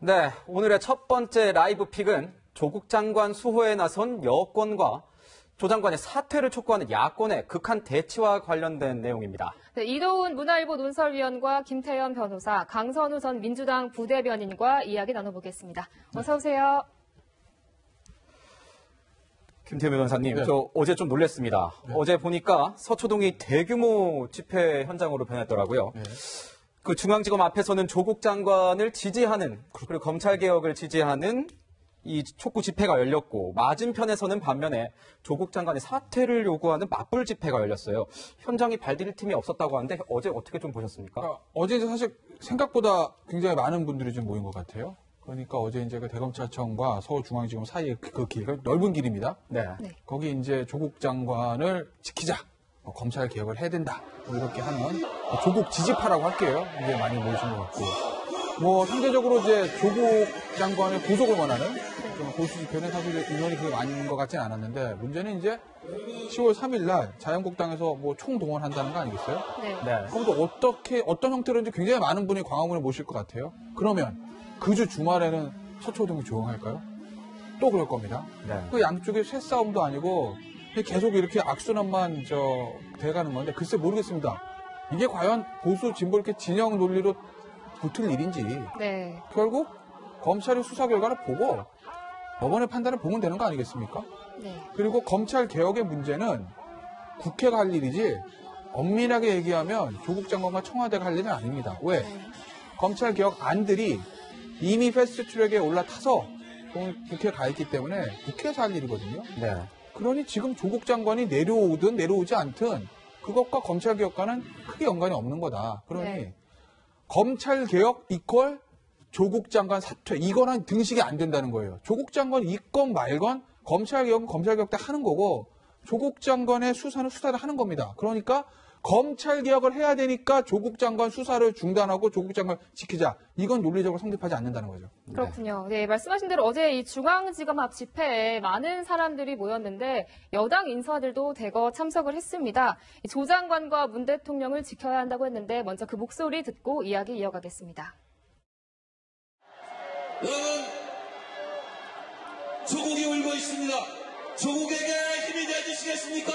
네, 오늘의 첫 번째 라이브 픽은 조국 장관 수호에 나선 여권과 조 장관의 사퇴를 촉구하는 야권의 극한 대치와 관련된 내용입니다. 네, 이도훈 문화일보 논설위원과 김태현 변호사, 강선우 전 민주당 부대변인과 이야기 나눠보겠습니다. 어서 오세요. 김태현 변호사님, 네. 저 어제 좀 놀랐습니다. 네. 어제 보니까 서초동이 대규모 집회 현장으로 변했더라고요. 네. 그 중앙지검 앞에서는 조국 장관을 지지하는, 그리고 검찰개혁을 지지하는 이 촉구 집회가 열렸고, 맞은편에서는 반면에 조국 장관의 사퇴를 요구하는 맞불 집회가 열렸어요. 현장에 발디딜 틈이 없었다고 하는데 어제 어떻게 좀 보셨습니까? 어제 사실 생각보다 굉장히 많은 분들이 좀 모인 것 같아요. 그러니까 어제 이제 그 대검찰청과 서울중앙지검 사이의 그 길가 넓은 길입니다. 네. 거기 이제 조국 장관을 지키자, 검찰 개혁을 해야 된다, 이렇게 하는 조국 지지파라고 할게요. 이제 많이 모이신 것 같고, 상대적으로 이제 조국 장관의 구속을 원하는 좀 보수 집회는 사실 인원이 그렇게 많은 것 같지는 않았는데, 문제는 이제 10월 3일 날 자유한국당에서 총동원한다는 거 아니겠어요? 네. 그럼 어떤 형태로인지 굉장히 많은 분이 광화문에 모실 것 같아요. 그러면 그 주 주말에는 서초동이 조용할까요? 또 그럴 겁니다. 네. 그 양쪽에 쇠싸움도 아니고 계속 이렇게 악순환만 돼가는 건데, 글쎄 모르겠습니다. 이게 과연 보수 진보 이렇게 진영 논리로 붙을 일인지. 네. 결국 검찰의 수사 결과를 보고 법원의 판단을 보면 되는 거 아니겠습니까? 네. 그리고 검찰 개혁의 문제는 국회가 할 일이지, 엄밀하게 얘기하면 조국 장관과 청와대가 할 일은 아닙니다. 왜? 검찰 개혁 안들이 이미 패스트트랙에 올라타서 국회에 가 있기 때문에 국회에서 할 일이거든요. 네. 그러니 지금 조국 장관이 내려오든 내려오지 않든 그것과 검찰 개혁과는 크게 연관이 없는 거다. 그러니 네. 검찰 개혁 이퀄 조국 장관 사퇴, 이거는 등식이 안 된다는 거예요. 조국 장관 있건 말건 검찰 개혁은 검찰 개혁 때 하는 거고, 조국 장관의 수사는 수사를 하는 겁니다. 그러니까 검찰 개혁을 해야 되니까 조국 장관 수사를 중단하고 조국 장관 지키자, 이건 논리적으로 성립하지 않는다는 거죠. 그렇군요. 네, 말씀하신 대로 어제 이 중앙지검 앞 집회에 많은 사람들이 모였는데 여당 인사들도 대거 참석을 했습니다. 조 장관과 문 대통령을 지켜야 한다고 했는데 먼저 그 목소리 듣고 이야기 이어가겠습니다. 여러분, 조국이 울고 있습니다. 조국에게 힘이 되어주시겠습니까?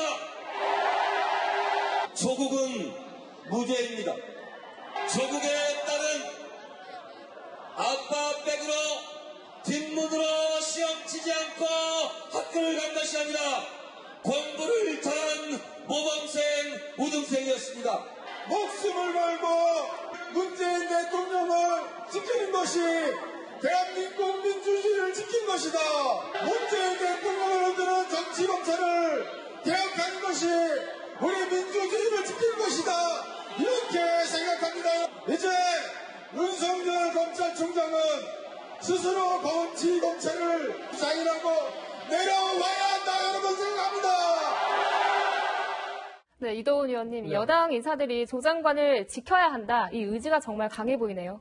조국은 무죄입니다. 조국에 따른 아빠백으로 뒷문으로 시험 치지 않고 학교를 간 것이 아니라 공부를 잘한 모범생, 우등생이었습니다. 목숨을 걸고 문재인 대통령을 지키는 것이 대한민국 민주주의를 지킨 것이다. 문재인 대통령을 흔드는 정치검찰을 개혁하는 것이 우리 민주주의를 지킬 것이다, 이렇게 생각합니다. 이제 윤석열 검찰총장은 스스로 정치검찰을 부상이라고 내려와야 한다, 여러분 생각합니다. 네, 이도훈 의원님, 네. 여당 인사들이 조 장관을 지켜야 한다, 이 의지가 정말 강해 보이네요.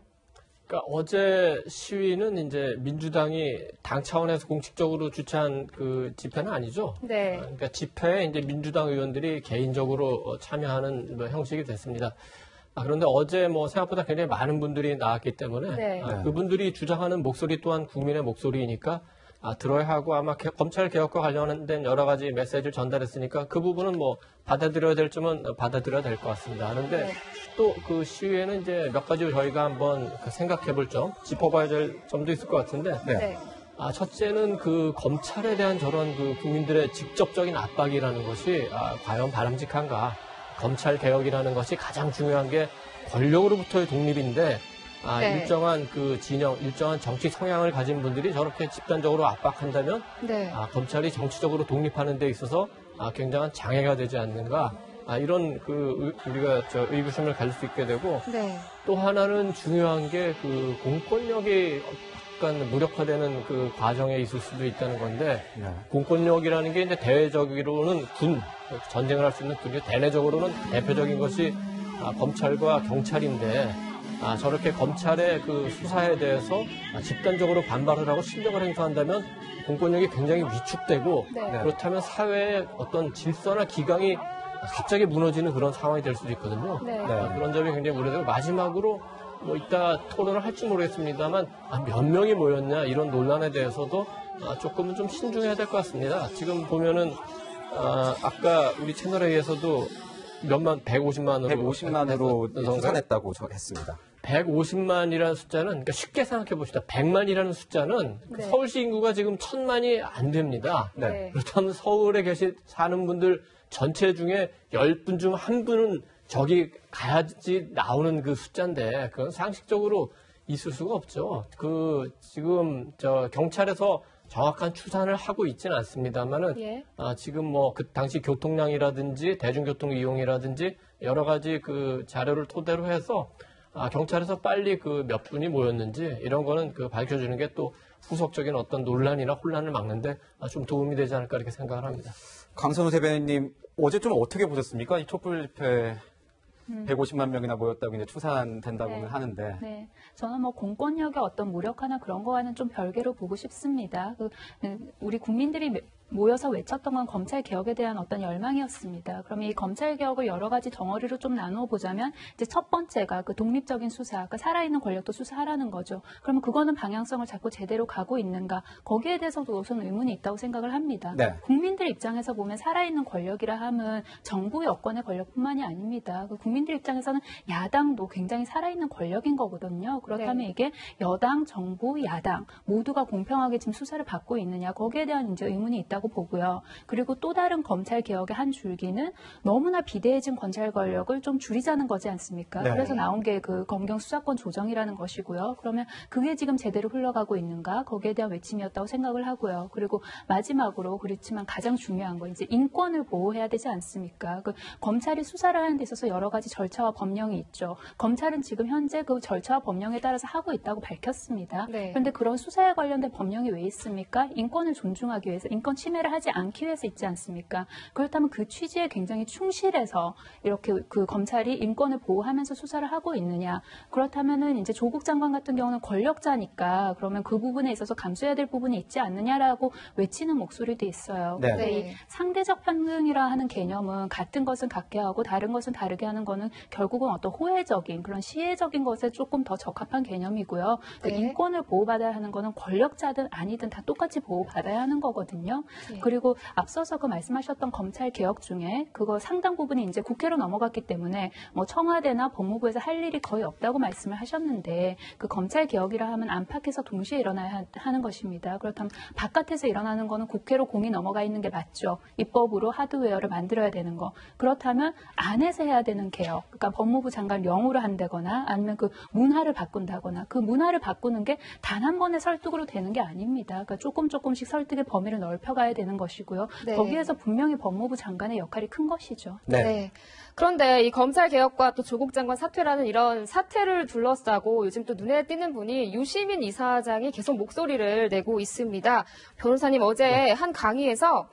그러니까 어제 시위는 이제 민주당이 당 차원에서 공식적으로 주최한 그 집회는 아니죠. 네. 그러니까 집회에 이제 민주당 의원들이 개인적으로 참여하는 형식이 됐습니다. 그런데 어제 생각보다 굉장히 많은 분들이 나왔기 때문에 네. 그분들이 주장하는 목소리 또한 국민의 목소리이니까 들어야 하고, 아마 검찰 개혁과 관련된 여러 가지 메시지를 전달했으니까 그 부분은 받아들여야 될 점은 받아들여야 될 것 같습니다. 그런데 네. 또 그 시위에는 이제 몇 가지 저희가 한번 생각해 볼 점, 짚어봐야 될 점도 있을 것 같은데, 네. 첫째는 그 검찰에 대한 저런 그 국민들의 직접적인 압박이라는 것이 과연 바람직한가? 검찰 개혁이라는 것이 가장 중요한 게 권력으로부터의 독립인데, 네. 일정한 그 진영, 일정한 정치 성향을 가진 분들이 저렇게 집단적으로 압박한다면, 네. 검찰이 정치적으로 독립하는 데 있어서 굉장한 장애가 되지 않는가? 이런 우리가 의구심을 가질 수 있게 되고, 네. 또 하나는 중요한 게 그 공권력이 약간 무력화되는 그 과정에 있을 수도 있다는 건데, 공권력이라는 게 이제 대외적으로는 전쟁을 할 수 있는 군이, 대내적으로는 대표적인 것이 검찰과 경찰인데, 저렇게 검찰의 그 수사에 대해서 집단적으로 반발을 하고 실력을 행사한다면 공권력이 굉장히 위축되고, 네. 그렇다면 사회의 어떤 질서나 기강이 갑자기 무너지는 그런 상황이 될 수도 있거든요. 네. 그런 점이 굉장히 우려되고, 마지막으로 뭐 이따 토론을 할지 모르겠습니다만 몇 명이 모였냐 이런 논란에 대해서도 조금은 좀 신중해야 될 것 같습니다. 지금 보면은 아까 우리 채널에 의해서도 150만으로 추산했다고 했습니다. 150만이라는 숫자는 그러니까 쉽게 생각해 봅시다. 100만이라는 숫자는 네. 서울시 인구가 지금 1000만이 안 됩니다. 네. 그렇다면 서울에 사는 분들 전체 중에 10분 중 1분은 저기 가야지 나오는 그 숫자인데 그건 상식적으로 있을 수가 없죠. 지금 경찰에서 정확한 추산을 하고 있지는 않습니다만은 예. 지금 뭐 그 당시 교통량이라든지 대중교통 이용이라든지 여러 가지 그 자료를 토대로 해서 경찰에서 빨리 그 몇 분이 모였는지 이런 거는 그 밝혀주는 게 또 후속적인 어떤 논란이나 혼란을 막는데 좀 도움이 되지 않을까 이렇게 생각을 합니다. 강선우 대변인님 어제 좀 어떻게 보셨습니까? 이 촛불 집회 150만 명이나 모였다고 이제 추산된다고는 네. 하는데. 네. 저는 뭐 공권력의 어떤 무력화나 그런 거와는 좀 별개로 보고 싶습니다. 우리 국민들이 모여서 외쳤던 건 검찰 개혁에 대한 어떤 열망이었습니다. 그럼 이 검찰 개혁을 여러 가지 덩어리로 좀 나누어 보자면 이제 첫 번째가 그 독립적인 수사, 그러니까 살아있는 권력도 수사하라는 거죠. 그러면 그거는 방향성을 잡고 제대로 가고 있는가? 거기에 대해서도 우선 의문이 있다고 생각을 합니다. 네. 국민들 입장에서 보면 살아있는 권력이라 함은 정부 여권의 권력뿐만이 아닙니다. 국민들 입장에서는 야당도 굉장히 살아있는 권력인 거거든요. 그렇다면 네. 이게 여당, 정부, 야당 모두가 공평하게 지금 수사를 받고 있느냐? 거기에 대한 이제 의문이 있다고 보고요. 그리고 또 다른 검찰 개혁의 한 줄기는 너무나 비대해진 검찰 권력을 좀 줄이자는 거지 않습니까? 네. 그래서 나온 게 그 검경 수사권 조정이라는 것이고요. 그러면 그게 지금 제대로 흘러가고 있는가? 거기에 대한 외침이었다고 생각을 하고요. 그리고 마지막으로 그렇지만 가장 중요한 거 이제 인권을 보호해야 되지 않습니까? 검찰이 수사를 하는 데 있어서 여러 가지 절차와 법령이 있죠. 검찰은 지금 현재 그 절차와 법령에 따라서 하고 있다고 밝혔습니다. 네. 그런데 그런 수사에 관련된 법령이 왜 있습니까? 인권을 존중하기 위해서, 인권 침해를 하지 않기 위해서 있지 않습니까? 그렇다면 그 취지에 굉장히 충실해서 이렇게 그 검찰이 인권을 보호하면서 수사를 하고 있느냐? 그렇다면은 이제 조국 장관 같은 경우는 권력자니까 그러면 그 부분에 있어서 감수해야 될 부분이 있지 않느냐라고 외치는 목소리도 있어요. 네. 근데 네. 이 상대적 평등이라 하는 개념은 같은 것은 같게 하고 다른 것은 다르게 하는 거는 결국은 어떤 호혜적인 그런 시혜적인 것에 조금 더 적합한 개념이고요. 네. 인권을 보호받아야 하는 거는 권력자든 아니든 다 똑같이 보호받아야 하는 거거든요. 네. 그리고 앞서서 그 말씀하셨던 검찰 개혁 중에 그거 상당 부분이 이제 국회로 넘어갔기 때문에 뭐 청와대나 법무부에서 할 일이 거의 없다고 말씀을 하셨는데 그 검찰 개혁이라 하면 안팎에서 동시에 일어나야 하는 것입니다. 그렇다면 바깥에서 일어나는 거는 국회로 공이 넘어가 있는 게 맞죠. 입법으로 하드웨어를 만들어야 되는 거. 그렇다면 안에서 해야 되는 개혁. 그러니까 법무부 장관 령으로 한다거나 아니면 그 문화를 바꾼다거나 그 문화를 바꾸는 게 단 한 번의 설득으로 되는 게 아닙니다. 그러니까 조금씩 설득의 범위를 넓혀가야 되는 것이고요. 네. 거기에서 분명히 법무부 장관의 역할이 큰 것이죠. 네. 네. 그런데 이 검찰 개혁과 또 조국 장관 사퇴라는 이런 사태를 둘러싸고 요즘 또 눈에 띄는 분이 유시민 이사장이 계속 목소리를 내고 있습니다. 변호사님 어제 한 강의에서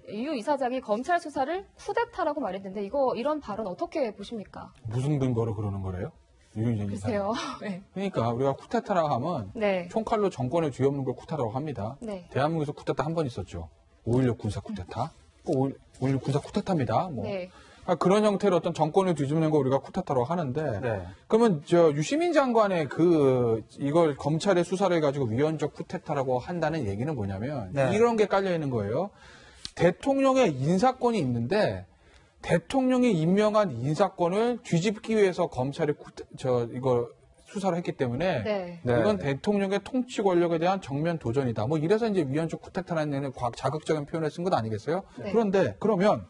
유 이사장이 검찰 수사를 쿠데타라고 말했는데 이런 발언 어떻게 보십니까? 무슨 근거로 그러는 거래요? 글쎄요. 네. 그러니까 우리가 쿠데타라고 하면 네. 총칼로 정권을 쥐어먹는 걸 쿠데타라고 합니다. 네. 대한민국에서 쿠데타 한 번 있었죠. 5.16 군사 쿠데타. 5.16 군사 쿠데타입니다. 뭐. 네. 그런 형태로 어떤 정권을 뒤집는 거 우리가 쿠데타라고 하는데 네. 그러면 유시민 장관의 이걸 검찰의 수사를 가지고 위헌적 쿠데타라고 한다는 얘기는 뭐냐면 네. 이런 게 깔려 있는 거예요. 대통령의 인사권이 있는데 대통령이 임명한 인사권을 뒤집기 위해서 검찰이 이거 수사를 했기 때문에 네. 네. 이건 대통령의 통치 권력에 대한 정면 도전이다. 뭐 이래서 이제 위헌적 쿠데타라는 자극적인 표현을 쓴 것 아니겠어요? 네. 그런데 그러면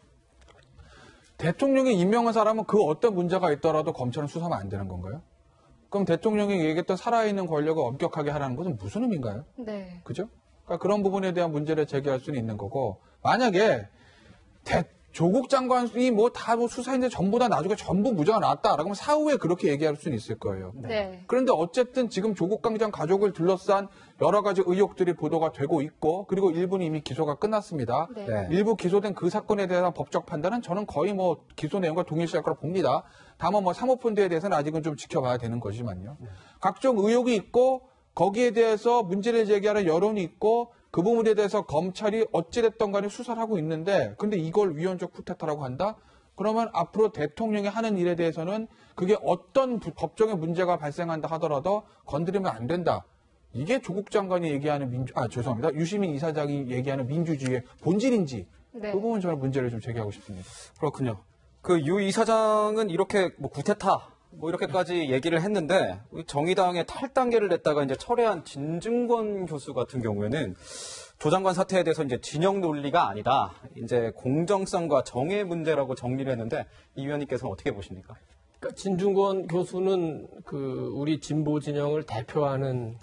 대통령이 임명한 사람은 그 어떤 문제가 있더라도 검찰은 수사하면 안 되는 건가요? 그럼 대통령이 얘기했던 살아있는 권력을 엄격하게 하라는 것은 무슨 의미인가요? 네. 그죠? 그러니까 그런 부분에 대한 문제를 제기할 수는 있는 거고 만약에 조국 장관이 다 수사인데 전부 다 나중에 전부 무죄가 나왔다라고 하면 사후에 그렇게 얘기할 수는 있을 거예요. 네. 그런데 어쨌든 지금 조국 장관 가족을 둘러싼 여러 가지 의혹들이 보도가 되고 있고 그리고 일부는 이미 기소가 끝났습니다. 네. 네. 일부 기소된 그 사건에 대한 법적 판단은 저는 거의 기소 내용과 동일시할 거라 봅니다. 다만 사모펀드에 대해서는 아직은 좀 지켜봐야 되는 거지만요. 각종 의혹이 있고 거기에 대해서 문제를 제기하는 여론이 있고 그 부분에 대해서 검찰이 어찌됐든 간에 수사를 하고 있는데 근데 이걸 위헌적 쿠데타라고 한다? 그러면 앞으로 대통령이 하는 일에 대해서는 그게 어떤 법적인 문제가 발생한다 하더라도 건드리면 안 된다. 이게 조국 장관이 얘기하는 죄송합니다. 유시민 이사장이 얘기하는 민주주의의 본질인지 네. 그 부분 저는 문제를 좀 제기하고 싶습니다. 그렇군요. 그 유 이사장은 이렇게 뭐 구테타 뭐 이렇게까지 얘기를 했는데 정의당에 탈당계를 냈다가 이제 철회한 진중권 교수 같은 경우에는 조 장관 사태에 대해서 이제 진영 논리가 아니다. 이제 공정성과 정의 문제라고 정리를 했는데 이 위원님께서는 어떻게 보십니까? 그러니까 진중권 교수는 우리 진보 진영을 대표하는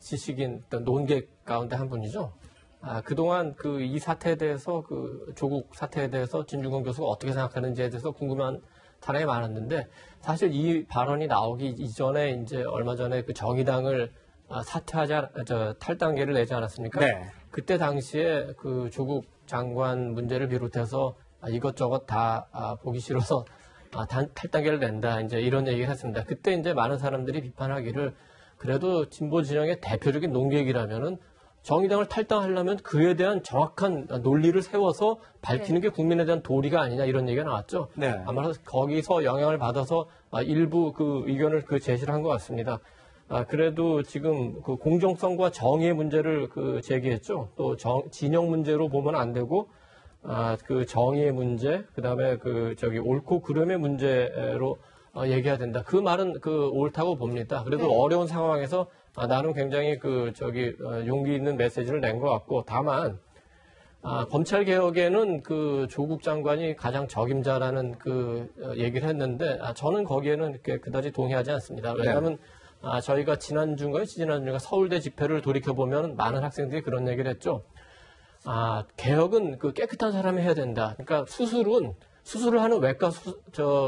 지식인 어떤 논객 가운데 한 분이죠. 그동안 이 사태에 대해서 조국 사태에 대해서 진중권 교수가 어떻게 생각하는지에 대해서 궁금한 사람이 많았는데 사실 이 발언이 나오기 이전에 이제 얼마 전에 정의당을 탈당계를 내지 않았습니까? 네. 그때 당시에 조국 장관 문제를 비롯해서 이것저것 다 보기 싫어서 탈당계를 낸다 이제 이런 얘기를 했습니다. 그때 이제 많은 사람들이 비판하기를 그래도 진보 진영의 대표적인 논객이라면은 정의당을 탈당하려면 그에 대한 정확한 논리를 세워서 밝히는 게 국민에 대한 도리가 아니냐 이런 얘기가 나왔죠. 네. 아마 거기서 영향을 받아서 일부 의견을 제시를 한 것 같습니다. 그래도 지금 공정성과 정의의 문제를 제기했죠. 또 진영 문제로 보면 안 되고 정의의 문제, 그다음에 옳고 그름의 문제로 얘기해야 된다. 그 말은 옳다고 봅니다. 그래도 네. 어려운 상황에서 나는 굉장히 용기 있는 메시지를 낸 것 같고, 다만 검찰 개혁에는 조국 장관이 가장 적임자라는 얘기를 했는데 저는 거기에는 그다지 동의하지 않습니다. 왜냐하면 저희가 지난주인가 서울대 집회를 돌이켜 보면 많은 학생들이 그런 얘기를 했죠. 개혁은 깨끗한 사람이 해야 된다. 그러니까 수술을 하는 외과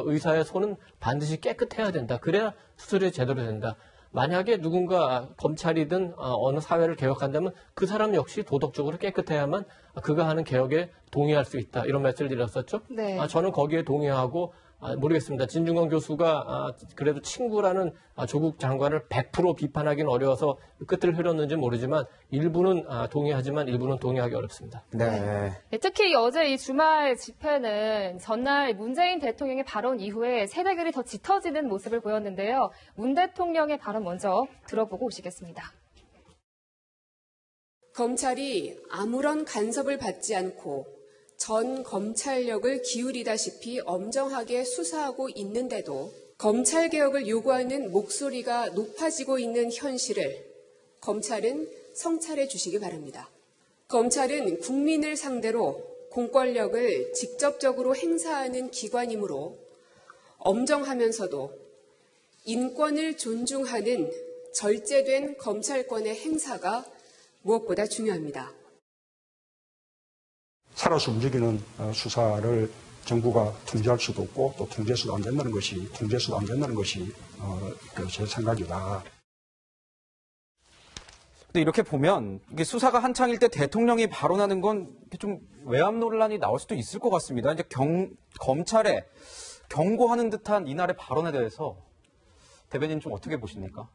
의사의 손은 반드시 깨끗해야 된다. 그래야 수술이 제대로 된다. 만약에 누군가 검찰이든 어느 사회를 개혁한다면 그 사람 역시 도덕적으로 깨끗해야만 그가 하는 개혁에 동의할 수 있다. 이런 메시지를 드렸었죠. 네. 저는 거기에 동의하고 모르겠습니다. 진중권 교수가 그래도 친구라는 조국 장관을 100% 비판하기는 어려워서 끝을 흐렸는지 모르지만 일부는 동의하지만 일부는 동의하기 어렵습니다. 네. 네, 특히 어제 이 주말 집회는 전날 문재인 대통령의 발언 이후에 세대들이 더 짙어지는 모습을 보였는데요. 문 대통령의 발언 먼저 들어보고 오시겠습니다. 검찰이 아무런 간섭을 받지 않고 전 검찰력을 기울이다시피 엄정하게 수사하고 있는데도 검찰개혁을 요구하는 목소리가 높아지고 있는 현실을 검찰은 성찰해 주시기 바랍니다. 검찰은 국민을 상대로 공권력을 직접적으로 행사하는 기관이므로 엄정하면서도 인권을 존중하는 절제된 검찰권의 행사가 무엇보다 중요합니다. 살아서 움직이는 수사를 정부가 통제할 수도 없고 또 통제해서도 안 된다는 것이 제 생각이다. 근데 이렇게 보면 이게 수사가 한창일 때 대통령이 발언하는 건 좀 외압 논란이 나올 수도 있을 것 같습니다. 이제 검찰에 경고하는 듯한 이날의 발언에 대해서 대변인 좀 어떻게 보십니까?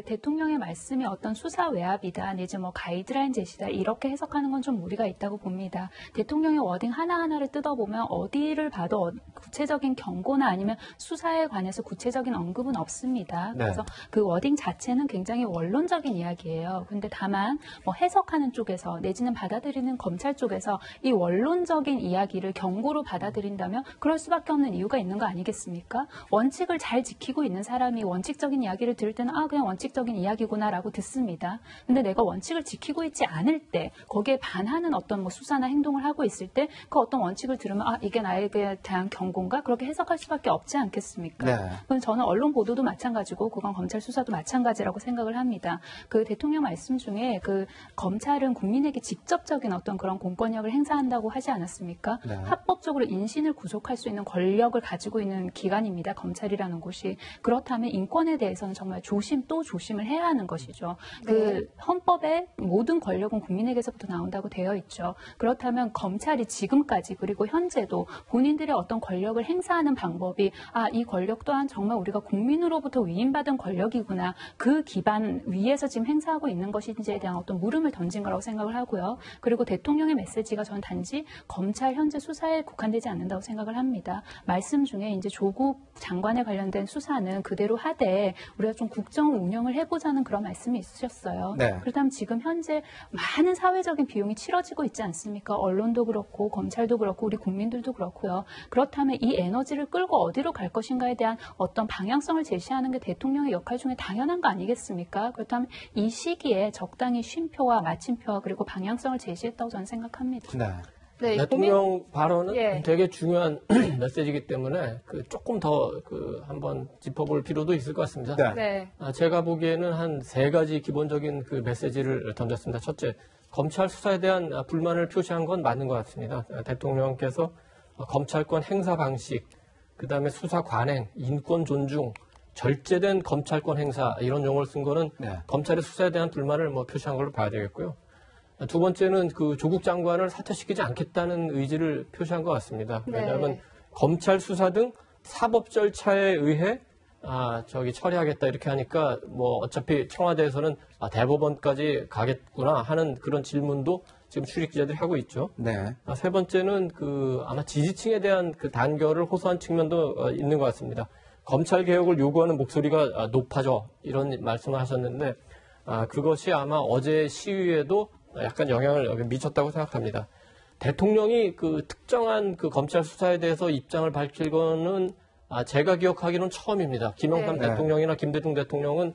대통령의 말씀이 어떤 수사 외압이다, 내지 가이드라인 제시다, 이렇게 해석하는 건 좀 무리가 있다고 봅니다. 대통령의 워딩 하나하나를 뜯어보면 어디를 봐도 구체적인 경고나 아니면 수사에 관해서 구체적인 언급은 없습니다. 네. 그래서 그 워딩 자체는 굉장히 원론적인 이야기예요. 근데 다만 해석하는 쪽에서 내지는 받아들이는 검찰 쪽에서 이 원론적인 이야기를 경고로 받아들인다면 그럴 수밖에 없는 이유가 있는 거 아니겠습니까? 원칙을 잘 지키고 있는 사람이 원칙적인 이야기를 들을 때는 그냥 원칙적인 이야기구나라고 듣습니다. 근데 내가 원칙을 지키고 있지 않을 때 거기에 반하는 어떤 수사나 행동을 하고 있을 때 그 어떤 원칙을 들으면 이게 나에게 대한 경고인가? 그렇게 해석할 수밖에 없지 않겠습니까? 네. 그건 저는 언론 보도도 마찬가지고 그건 검찰 수사도 마찬가지라고 생각을 합니다. 대통령 말씀 중에 검찰은 국민에게 직접적인 어떤 그런 공권력을 행사한다고 하지 않았습니까? 네. 합법적으로 인신을 구속할 수 있는 권력을 가지고 있는 기관입니다. 검찰이라는 곳이. 그렇다면 인권에 대해서는 정말 조심 조심 또 조심을 해야 하는 것이죠. 그 헌법에 모든 권력은 국민에게서부터 나온다고 되어 있죠. 그렇다면 검찰이 지금까지 그리고 현재도 본인들의 어떤 권력을 행사하는 방법이 이 권력 또한 정말 우리가 국민으로부터 위임받은 권력이구나. 그 기반 위에서 지금 행사하고 있는 것인지에 대한 어떤 물음을 던진 거라고 생각을 하고요. 그리고 대통령의 메시지가 저는 단지 검찰 현재 수사에 국한되지 않는다고 생각을 합니다. 말씀 중에 이제 조국 장관에 관련된 수사는 그대로 하되 우리가 좀 국정 운영을 해보자는 그런 말씀이 있으셨어요. 네. 그렇다면 지금 현재 많은 사회적인 비용이 치러지고 있지 않습니까? 언론도 그렇고 검찰도 그렇고 우리 국민들도 그렇고요. 그렇다면 이 에너지를 끌고 어디로 갈 것인가에 대한 어떤 방향성을 제시하는 게 대통령의 역할 중에 당연한 거 아니겠습니까? 그렇다면 이 시기에 적당히 쉼표와 마침표와 그리고 방향성을 제시했다고 저는 생각합니다. 네. 네, 대통령 발언은 예. 되게 중요한 메시지이기 때문에 조금 더 한번 짚어볼 필요도 있을 것 같습니다. 네. 네. 제가 보기에는 한 3가지 기본적인 그 메시지를 던졌습니다. 첫째, 검찰 수사에 대한 불만을 표시한 건 맞는 것 같습니다. 대통령께서 검찰권 행사 방식, 그다음에 수사 관행, 인권 존중, 절제된 검찰권 행사 이런 용어를 쓴 거는 검찰의 수사에 대한 불만을 표시한 걸로 봐야 되겠고요. 두 번째는 그 조국 장관을 사퇴시키지 않겠다는 의지를 표시한 것 같습니다. 왜냐하면 검찰 수사 등 사법 절차에 의해 처리하겠다 이렇게 하니까 어차피 청와대에서는 대법원까지 가겠구나 하는 그런 질문도 지금 출입 기자들이 하고 있죠. 네. 세 번째는 아마 지지층에 대한 그 단결을 호소한 측면도 있는 것 같습니다. 검찰 개혁을 요구하는 목소리가 높아져 이런 말씀을 하셨는데 그것이 아마 어제 시위에도 약간 영향을 미쳤다고 생각합니다. 대통령이 그 특정한 그 검찰 수사에 대해서 입장을 밝힐 거는 제가 기억하기로는 처음입니다. 김영삼 대통령이나 김대중 대통령은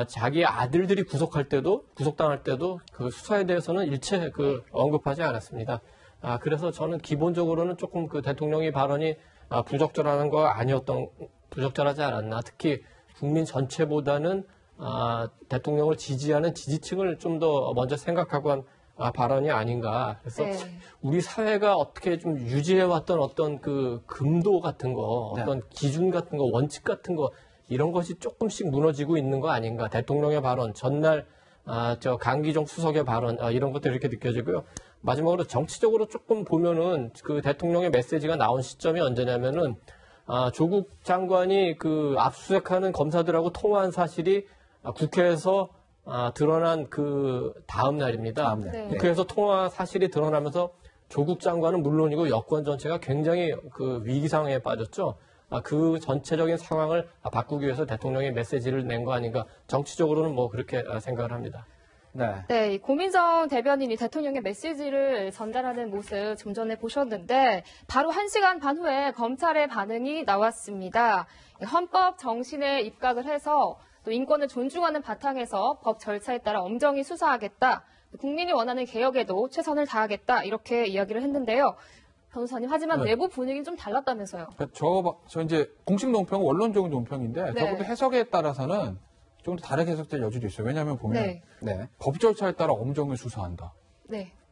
자기 아들들이 구속당할 때도 그 수사에 대해서는 일체 언급하지 않았습니다. 그래서 저는 기본적으로는 조금 그 대통령의 발언이 부적절하지 않았나. 특히 국민 전체보다는 대통령을 지지하는 지지층을 좀 더 먼저 생각하고 한 발언이 아닌가. 그래서 우리 사회가 어떻게 좀 유지해왔던 어떤 그 금도 같은 거, 어떤 기준 같은 거, 원칙 같은 거, 이런 것이 조금씩 무너지고 있는 거 아닌가. 대통령의 발언, 전날 강기정 수석의 발언, 이런 것들이 이렇게 느껴지고요. 마지막으로 정치적으로 조금 보면은 그 대통령의 메시지가 나온 시점이 언제냐면은 조국 장관이 그 압수수색하는 검사들하고 통화한 사실이 국회에서 드러난 그 다음 날입니다. 국회에서 통화 사실이 드러나면서 조국 장관은 물론이고 여권 전체가 굉장히 그 위기 상황에 빠졌죠. 그 전체적인 상황을 바꾸기 위해서 대통령이 메시지를 낸 거 아닌가. 정치적으로는 그렇게 생각을 합니다. 네, 이 고민정 대변인이 대통령의 메시지를 전달하는 모습 좀 전에 보셨는데 바로 1시간 반 후에 검찰의 반응이 나왔습니다. 헌법 정신에 입각을 해서 또 인권을 존중하는 바탕에서 법 절차에 따라 엄정히 수사하겠다. 국민이 원하는 개혁에도 최선을 다하겠다. 이렇게 이야기를 했는데요. 변호사님, 하지만 내부 분위기는 좀 달랐다면서요. 저 이제 공식 논평은 원론적인 논평인데 적어도 해석에 따라서는 좀 더 다르게 해석될 여지도 있어요. 왜냐하면 보면 법 절차에 따라 엄정히 수사한다.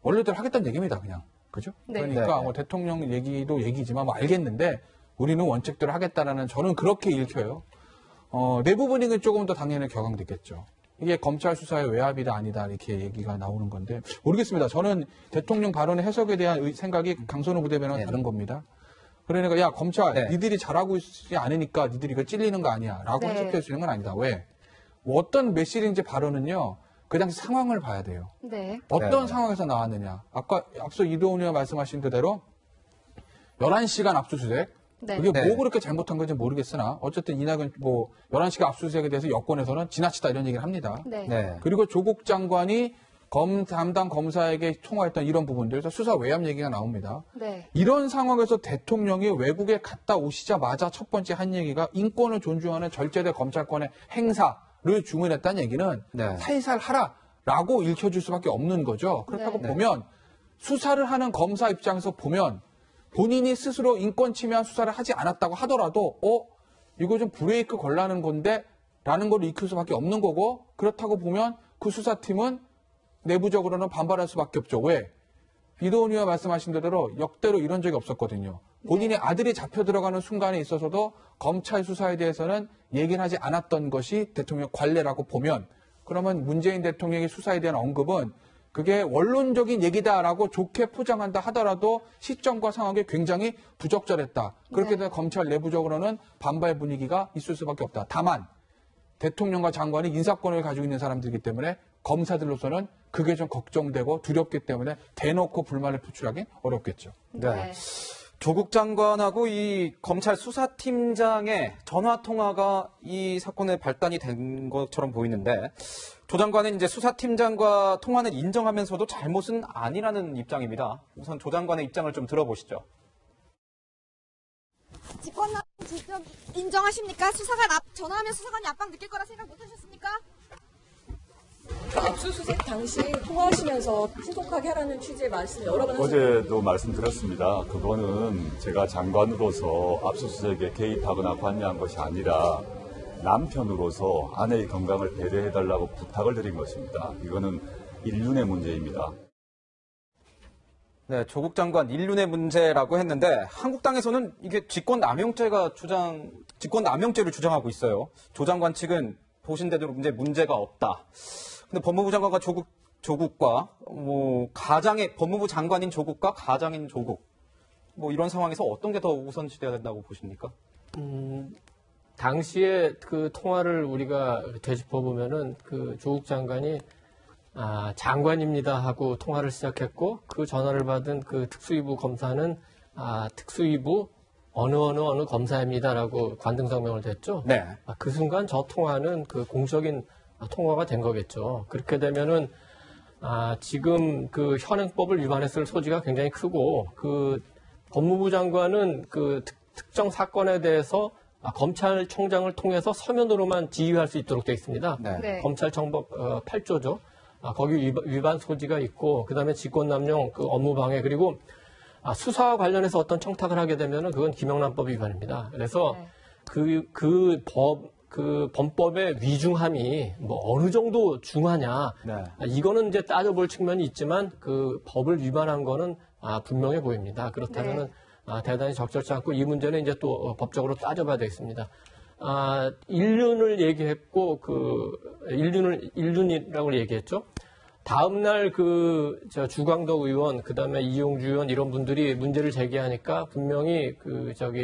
원래대로 하겠다는 얘기입니다, 그냥. 그죠? 그러니까 대통령 얘기도 얘기지만 알겠는데 우리는 원칙대로 하겠다라는 저는 그렇게 읽혀요. 내부 분위기는 조금 더 당연히 격앙됐겠죠. 이게 검찰 수사의 외압이다 아니다 이렇게 얘기가 나오는 건데 모르겠습니다. 저는 대통령 발언의 해석에 대한 생각이 강선우 부대변인과 다른 겁니다. 그러니까 야 검찰 니들이 잘하고 있지 않으니까 니들이 이거 찔리는 거 아니야 라고 해석할 수 있는 건 아니다. 왜? 어떤 메시지인지 발언은요. 그 당시 상황을 봐야 돼요. 어떤 상황에서 나왔느냐. 앞서 이도훈 의원 말씀하신 그대로 11시간 압수수색. 그게 뭐 그렇게 잘못한 건지 모르겠으나 어쨌든 이낙연 11시간 압수수색에 대해서 여권에서는 지나치다 이런 얘기를 합니다. 그리고 조국 장관이 담당 검사에게 통화했던 이런 부분들, 수사 외압 얘기가 나옵니다. 이런 상황에서 대통령이 외국에 갔다 오시자마자 첫 번째 한 얘기가 인권을 존중하는 절제된 검찰권의 행사를 주문했다는 얘기는 살살 하라라고 읽혀줄 수밖에 없는 거죠. 그렇다고 보면 수사를 하는 검사 입장에서 보면 본인이 스스로 인권 침해한 수사를 하지 않았다고 하더라도 이거 좀 브레이크 걸라는 건데 라는 걸 익힐 수밖에 없는 거고 그렇다고 보면 그 수사팀은 내부적으로는 반발할 수밖에 없죠. 왜? 이도훈 의원 말씀하신 대로 역대로 이런 적이 없었거든요. 본인의 아들이 잡혀 들어가는 순간에 있어서도 검찰 수사에 대해서는 얘기를 하지 않았던 것이 대통령 관례라고 보면 그러면 문재인 대통령의 수사에 대한 언급은 그게 원론적인 얘기다라고 좋게 포장한다 하더라도 시점과 상황이 굉장히 부적절했다. 그렇게 되면 검찰 내부적으로는 반발 분위기가 있을 수밖에 없다. 다만 대통령과 장관이 인사권을 가지고 있는 사람들이기 때문에 검사들로서는 그게 좀 걱정되고 두렵기 때문에 대놓고 불만을 표출하기 어렵겠죠. 네. 조국 장관하고 이 검찰 수사팀장의 전화 통화가 이 사건의 발단이 된 것처럼 보이는데 조 장관은 이제 수사팀장과 통화는 인정하면서도 잘못은 아니라는 입장입니다. 우선 조 장관의 입장을 좀 들어보시죠. 직권남용 직접 인정하십니까? 수사관 전화하면 수사관이 압박 느낄 거라 생각 못 하셨습니까? 압수수색 당시 통화하시면서 신속하게 하라는 취지의 말씀 여러 번 하셨습니다. 어제도 말씀드렸습니다. 그거는 제가 장관으로서 압수수색에 개입하거나 관여한 것이 아니라 남편으로서 아내의 건강을 배려해달라고 부탁을 드린 것입니다. 이거는 인륜의 문제입니다. 네, 조국 장관 인륜의 문제라고 했는데 한국당에서는 이게 직권남용죄를 주장하고 있어요. 조 장관 측은 보신 대로 문제가 없다. 근데 법무부 장관과 조국과 법무부 장관인 조국과 가장인 조국 이런 상황에서 어떤 게 더 우선시돼야 된다고 보십니까? 당시에 그 통화를 우리가 되짚어 보면은 그 조국 장관이 장관입니다 하고 통화를 시작했고 그 전화를 받은 그 특수위부 검사는 특수위부 어느 검사입니다라고 관등성명을 댔죠. 네. 그 순간 저 통화는 그 공적인 통화가 된 거겠죠. 그렇게 되면은 지금 그 현행법을 위반했을 소지가 굉장히 크고 그 법무부 장관은 그 특정 사건에 대해서 검찰총장을 통해서 서면으로만 지휘할 수 있도록 되어 있습니다. 네. 검찰청법 8조죠. 거기 위반 소지가 있고 그다음에 직권남용, 그 업무방해 그리고 수사와 관련해서 어떤 청탁을 하게 되면은 그건 김영란법 위반입니다. 그래서 그 범법의 위중함이 어느 정도 중하냐. 네. 이거는 이제 따져볼 측면이 있지만 그 법을 위반한 거는 분명해 보입니다. 그렇다면은 대단히 적절치 않고 이 문제는 이제 또 법적으로 따져봐야 되겠습니다. 인륜을 얘기했고 인륜이라고 얘기했죠. 다음날 주광덕 의원, 그 다음에 이용주 의원 이런 분들이 문제를 제기하니까 분명히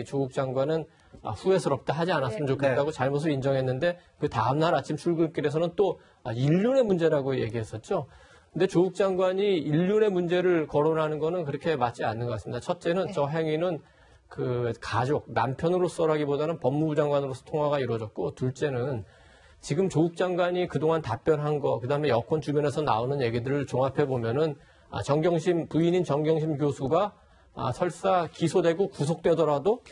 조국 장관은 후회스럽다 하지 않았으면 좋겠다고 잘못을 인정했는데 그 다음날 아침 출근길에서는 또 인륜의 문제라고 얘기했었죠. 근데 조국 장관이 인륜의 문제를 거론하는 거는 그렇게 맞지 않는 것 같습니다. 첫째는 저 행위는 그 가족, 남편으로서라기보다는 법무부 장관으로서 통화가 이루어졌고 둘째는 지금 조국 장관이 그동안 답변한 거, 그다음에 여권 주변에서 나오는 얘기들을 종합해 보면은 부인인 정경심 교수가 설사 기소되고 구속되더라도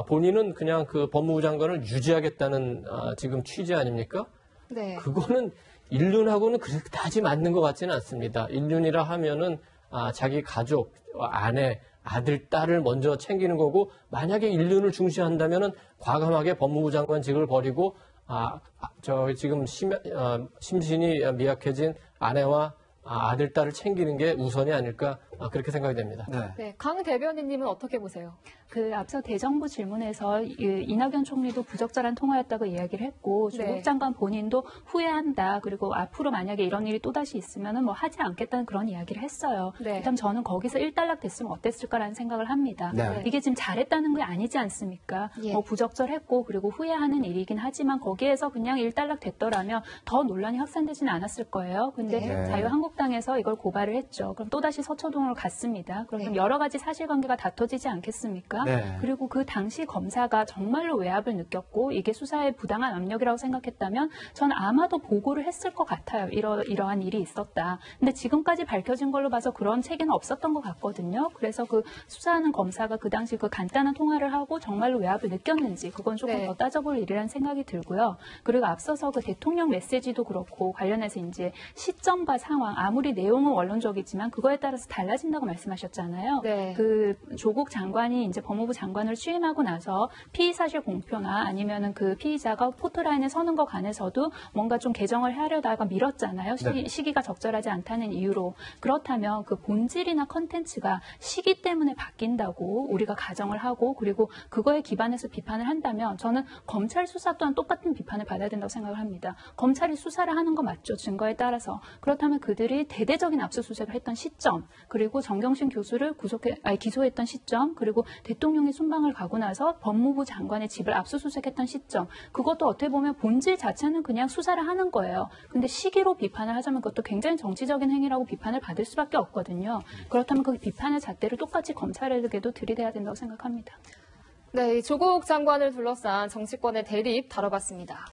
본인은 그냥 그 법무부 장관을 유지하겠다는 지금 취지 아닙니까? 네. 그거는 인륜하고는 그다지 맞는 것 같지는 않습니다. 인륜이라 하면은 자기 가족, 아내, 아들, 딸을 먼저 챙기는 거고 만약에 인륜을 중시한다면은 과감하게 법무부 장관직을 버리고 지금 심신이 미약해진 아내와 아들, 딸을 챙기는 게 우선이 아닐까 그렇게 생각이 됩니다. 네, 강 대변인님은 어떻게 보세요? 앞서 대정부 질문에서 이낙연 총리도 부적절한 통화였다고 이야기를 했고 조국 장관 본인도 후회한다. 그리고 앞으로 만약에 이런 일이 또다시 있으면 하지 않겠다는 그런 이야기를 했어요. 일단 저는 거기서 일단락 됐으면 어땠을까라는 생각을 합니다. 이게 지금 잘했다는 게 아니지 않습니까? 부적절했고 그리고 후회하는 일이긴 하지만 거기에서 그냥 일단락 됐더라면 더 논란이 확산되지는 않았을 거예요. 근데 자유한국당에서 이걸 고발을 했죠. 그럼 또다시 서초동으로 갔습니다. 그럼 여러 가지 사실관계가 다퉈지지 않겠습니까? 그리고 그 당시 검사가 정말로 외압을 느꼈고 이게 수사의 부당한 압력이라고 생각했다면 전 아마도 보고를 했을 것 같아요. 이러한 일이 있었다. 근데 지금까지 밝혀진 걸로 봐서 그런 체계는 없었던 것 같거든요. 그래서 그 수사하는 검사가 그 당시 그 간단한 통화를 하고 정말로 외압을 느꼈는지 그건 조금 더 따져볼 일이라는 생각이 들고요. 그리고 앞서서 그 대통령 메시지도 그렇고 관련해서 이제 시점과 상황 아무리 내용은 원론적이지만 그거에 따라서 달라질 따진다고 말씀하셨잖아요. 네. 그 조국 장관이 이제 법무부 장관을 취임하고 나서 피의 사실 공표나 아니면은 그 피의자가 포토라인에 서는 거 관해서도 뭔가 좀 개정을 하려다가 미뤘잖아요. 시기가 적절하지 않다는 이유로. 그렇다면 그 본질이나 컨텐츠가 시기 때문에 바뀐다고 우리가 가정을 하고 그리고 그거에 기반해서 비판을 한다면 저는 검찰 수사 또한 똑같은 비판을 받아야 된다고 생각을 합니다. 검찰이 수사를 하는 거 맞죠. 증거에 따라서. 그렇다면 그들이 대대적인 압수수색을 했던 시점, 그리고 정경심 교수를 기소했던 시점, 그리고 대통령이 순방을 가고 나서 법무부 장관의 집을 압수수색했던 시점, 그것도 어떻게 보면 본질 자체는 그냥 수사를 하는 거예요. 근데 시기로 비판을 하자면 그것도 굉장히 정치적인 행위라고 비판을 받을 수밖에 없거든요. 그렇다면 그 비판의 잣대를 똑같이 검찰에게도 들이대야 된다고 생각합니다. 네, 조국 장관을 둘러싼 정치권의 대립 다뤄봤습니다.